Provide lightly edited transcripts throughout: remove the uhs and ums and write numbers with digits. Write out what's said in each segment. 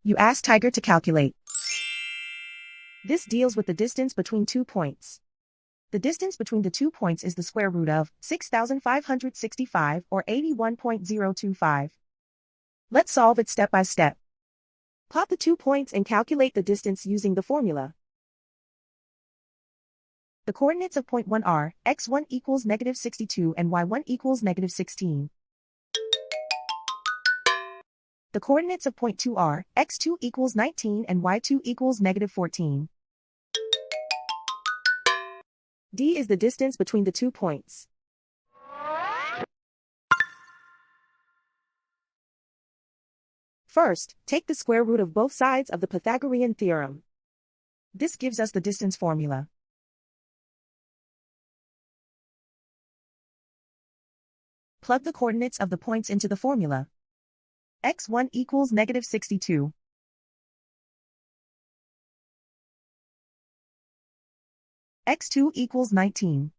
You ask Tiger to calculate. This deals with the distance between 2 points. The distance between the 2 points is the square root of 6,565 or 81.025. Let's solve it step by step. Plot the 2 points and calculate the distance using the formula. The coordinates of point 1 are x1 equals -62 and y1 equals -16. The coordinates of point 2 are x2 equals 19 and y2 equals -14. D is the distance between the 2 points. First, take the square root of both sides of the Pythagorean theorem. This gives us the distance formula. Plug the coordinates of the points into the formula. x1 equals -62. x2 equals 19.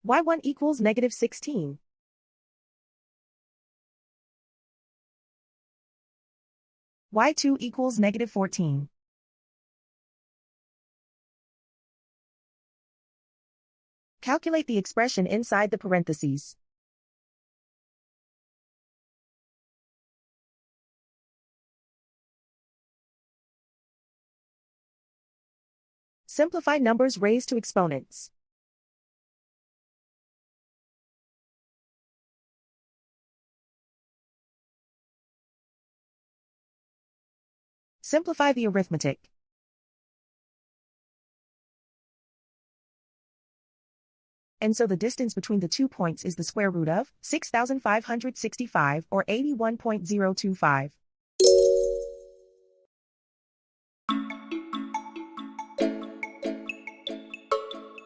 y1 equals -16. y2 equals -14. Calculate the expression inside the parentheses. Simplify numbers raised to exponents. Simplify the arithmetic. And so the distance between the 2 points is the square root of 6,565 or 81.025.